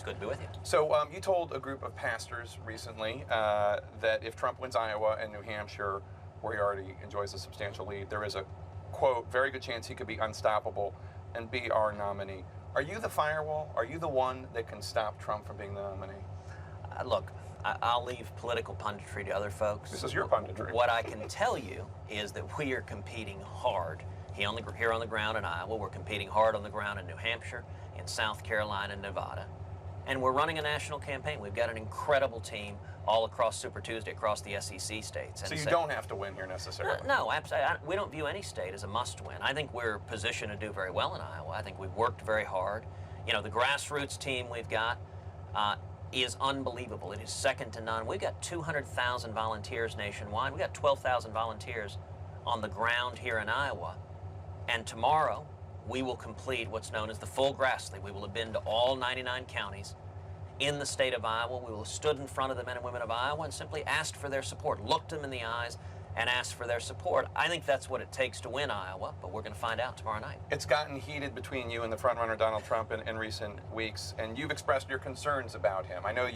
good to be with you. So you told a group of pastors recently that if Trump wins Iowa and New Hampshire, where he already enjoys a substantial lead, there is a, quote, very good chance he could be unstoppable and be our nominee. Are you the firewall? Are you the one that can stop Trump from being the nominee? Look, I'll leave political punditry to other folks. This is your punditry. What I can tell you is that we are competing hard here on the ground in Iowa. We're competing hard on the ground in New Hampshire, in South Carolina, and Nevada. And we're running a national campaign. We've got an incredible team all across Super Tuesday, across the SEC states. And so you don't have to win here necessarily? No, absolutely. We don't view any state as a must-win. I think we're positioned to do very well in Iowa. I think we've worked very hard. You know, the grassroots team we've got is unbelievable. It is second to none. We've got 200,000 volunteers nationwide. We've got 12,000 volunteers on the ground here in Iowa. And tomorrow, we will complete what's known as the full grass league. We will have been to all 99 counties in the state of Iowa. We will have stood in front of the men and women of Iowa and simply asked for their support, looked them in the eyes and asked for their support. I think that's what it takes to win Iowa, but we're going to find out tomorrow night. It's gotten heated between you and the frontrunner Donald Trump in recent weeks, and you've expressed your concerns about him. I know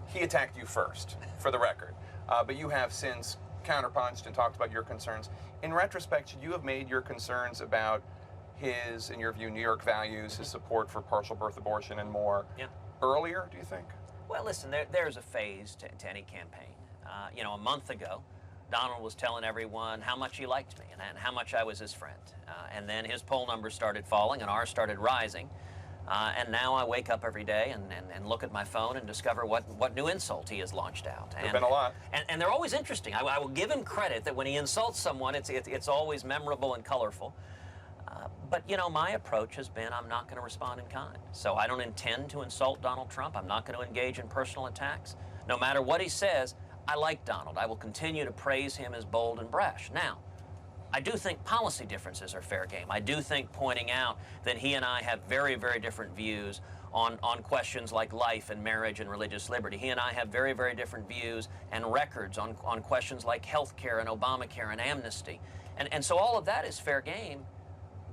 he attacked you first, for the record, but you have since counterpunched and talked about your concerns. In retrospect, should you have made your concerns about his, in your view, New York values, his support for partial birth abortion and more earlier, do you think? Well, listen, there's a phase to any campaign. You know, a month ago, Donald was telling everyone how much he liked me and how much I was his friend. And then his poll numbers started falling and ours started rising. And now I wake up every day and look at my phone and discover what new insult he has launched out. There've been a lot. And they're always interesting. I will give him credit that when he insults someone, it's always memorable and colorful. But, you know, my approach has been I'm not going to respond in kind. So I don't intend to insult Donald Trump. I'm not going to engage in personal attacks. No matter what he says, I like Donald. I will continue to praise him as bold and brash. Now, I do think policy differences are fair game. I do think pointing out that he and I have very, very different views on questions like life and marriage and religious liberty. He and I have very, very different views and records on questions like health care and Obamacare and amnesty. And so all of that is fair game.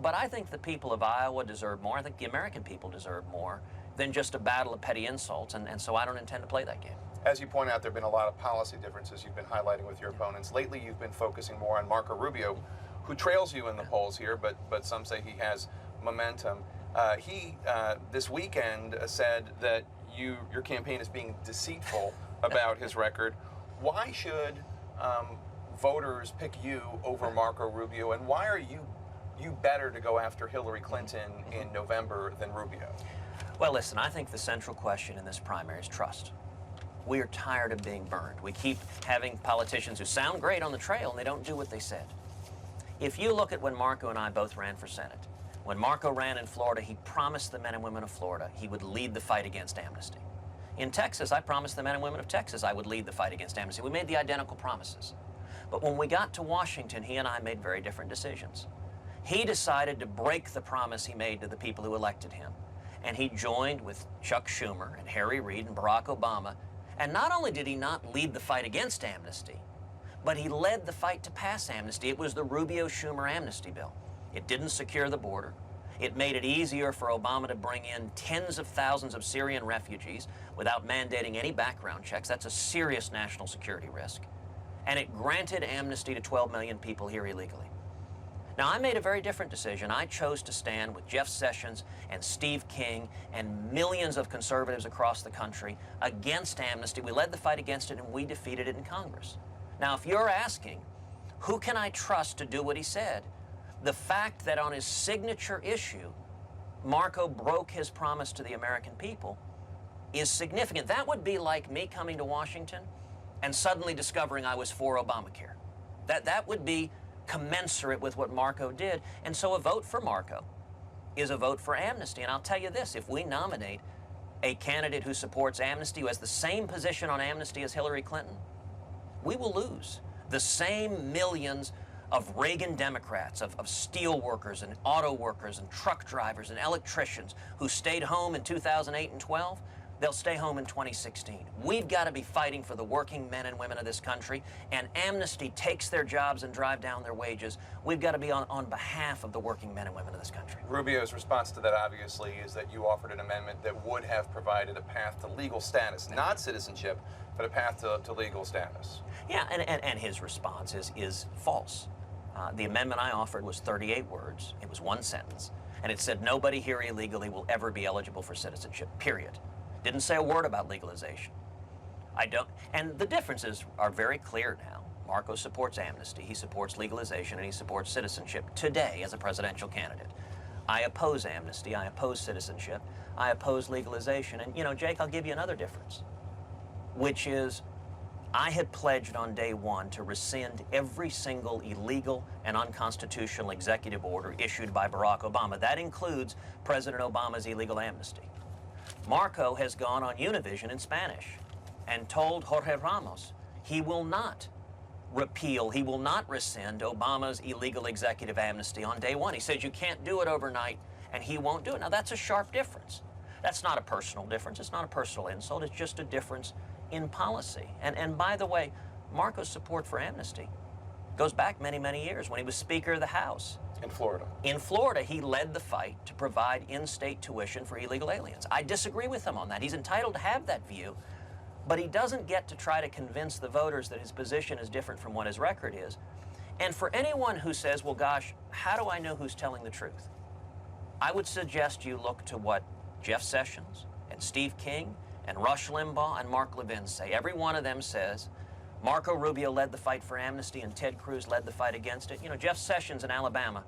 But I think the people of Iowa deserve more. I think the American people deserve more than just a battle of petty insults. And so I don't intend to play that game. As you point out, there have been a lot of policy differences you've been highlighting with your opponents. Lately, you've been focusing more on Marco Rubio, who trails you in the polls here, but some say he has momentum. He, this weekend, said that your campaign is being deceitful about his record. Why should voters pick you over Marco Rubio, and why are you better to go after Hillary Clinton in November than Rubio? Well, listen, I think the central question in this primary is trust. We are tired of being burned. We keep having politicians who sound great on the trail and they don't do what they said. If you look at when Marco and I both ran for Senate, when Marco ran in Florida, he promised the men and women of Florida he would lead the fight against amnesty. In Texas, I promised the men and women of Texas I would lead the fight against amnesty. We made the identical promises. But when we got to Washington, he and I made very different decisions. He decided to break the promise he made to the people who elected him. And he joined with Chuck Schumer and Harry Reid and Barack Obama. And not only did he not lead the fight against amnesty, but he led the fight to pass amnesty. It was the Rubio-Schumer amnesty bill. It didn't secure the border. It made it easier for Obama to bring in tens of thousands of Syrian refugees without mandating any background checks. That's a serious national security risk. And it granted amnesty to 12 million people here illegally. Now, I made a very different decision. I chose to stand with Jeff Sessions and Steve King and millions of conservatives across the country against amnesty. We led the fight against it, and we defeated it in Congress. Now, if you're asking, who can I trust to do what he said? The fact that on his signature issue, Marco broke his promise to the American people is significant. That would be like me coming to Washington and suddenly discovering I was for Obamacare. That would be commensurate with what Marco did. And so a vote for Marco is a vote for amnesty. And I'll tell you this, if we nominate a candidate who supports amnesty, who has the same position on amnesty as Hillary Clinton, we will lose the same millions of Reagan Democrats, of steel workers and auto workers and truck drivers and electricians who stayed home in 2008 and 12. they'll stay home in 2016. We've got to be fighting for the working men and women of this country, and Amnesty takes their jobs and drive down their wages. We've got to be on behalf of the working men and women of this country. Rubio's response to that, obviously, is that you offered an amendment that would have provided a path to legal status, not citizenship, but a path to legal status. Yeah, and his response is false. The amendment I offered was 38 words. It was one sentence. And it said nobody here illegally will ever be eligible for citizenship, period. Didn't say a word about legalization. And the differences are very clear now. Marco supports amnesty, he supports legalization, and he supports citizenship today as a presidential candidate. I oppose amnesty, I oppose citizenship, I oppose legalization. And, you know, Jake, I'll give you another difference, which is I had pledged on day one to rescind every single illegal and unconstitutional executive order issued by Barack Obama. That includes President Obama's illegal amnesty. Marco has gone on Univision in Spanish and told Jorge Ramos he will not repeal, he will not rescind Obama's illegal executive amnesty on day one. He says you can't do it overnight, and he won't do it. Now, that's a sharp difference. That's not a personal difference. It's not a personal insult. It's just a difference in policy. And by the way, Marco's support for amnesty goes back many, many years when he was Speaker of the House. In Florida. In Florida, he led the fight to provide in-state tuition for illegal aliens. I disagree with him on that. He's entitled to have that view, but he doesn't get to try to convince the voters that his position is different from what his record is. And for anyone who says, well, gosh, how do I know who's telling the truth? I would suggest you look to what Jeff Sessions and Steve King and Rush Limbaugh and Mark Levin say. Every one of them says Marco Rubio led the fight for amnesty and Ted Cruz led the fight against it. You know, Jeff Sessions in Alabama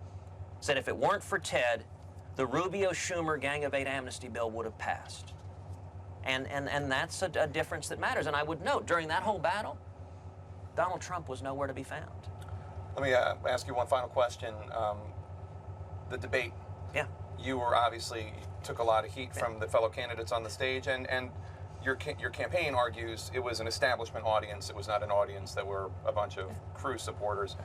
said if it weren't for Ted, the Rubio-Schumer Gang of Eight amnesty bill would have passed. And that's a difference that matters. And I would note, during that whole battle, Donald Trump was nowhere to be found. Let me ask you one final question. The debate. Yeah. You were obviously took a lot of heat from the fellow candidates on the stage, and your campaign argues it was an establishment audience. It was not an audience that were a bunch of Cruz supporters.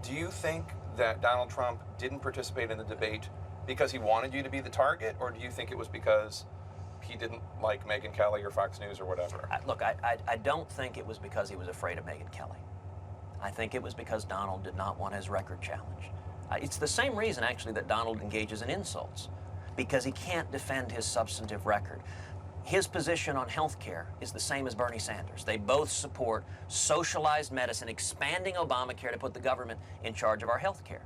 Do you think that Donald Trump didn't participate in the debate because he wanted you to be the target, or do you think it was because he didn't like Megyn Kelly or Fox News or whatever? Look, I don't think it was because he was afraid of Megyn Kelly. I think it was because Donald did not want his record challenged. It's the same reason, actually, that Donald engages in insults, because he can't defend his substantive record. His position on health care is the same as Bernie Sanders. They both support socialized medicine, expanding Obamacare to put the government in charge of our health care.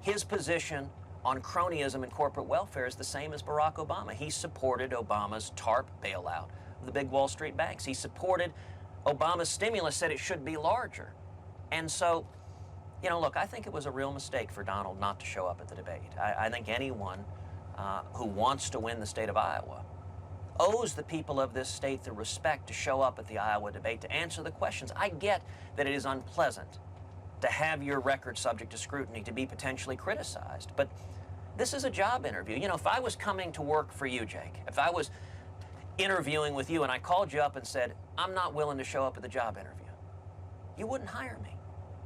His position on cronyism and corporate welfare is the same as Barack Obama. He supported Obama's TARP bailout of the big Wall Street banks. He supported Obama's stimulus, said it should be larger. And so, you know, look, I think it was a real mistake for Donald not to show up at the debate. I think anyone who wants to win the state of Iowa owes the people of this state the respect to show up at the Iowa debate to answer the questions. I get that it is unpleasant to have your record subject to scrutiny, to be potentially criticized, but this is a job interview. You know, if I was coming to work for you, Jake, if I was interviewing with you and I called you up and said, I'm not willing to show up at the job interview, you wouldn't hire me.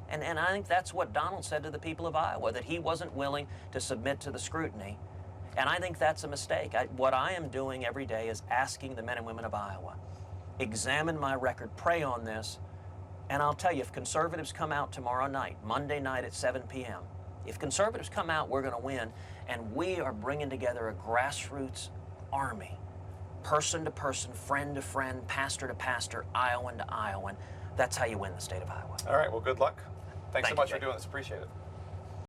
And I think that's what Donald said to the people of Iowa, that he wasn't willing to submit to the scrutiny. And I think that's a mistake. What I am doing every day is asking the men and women of Iowa, examine my record, pray on this, and I'll tell you, if conservatives come out tomorrow night, Monday night at 7 p.m., if conservatives come out, we're going to win, and we are bringing together a grassroots army, person to person, friend to friend, pastor to pastor, Iowan to Iowan. That's how you win the state of Iowa. All right, well, good luck. Thanks so Thank much you, for Jake. doing this. Appreciate it.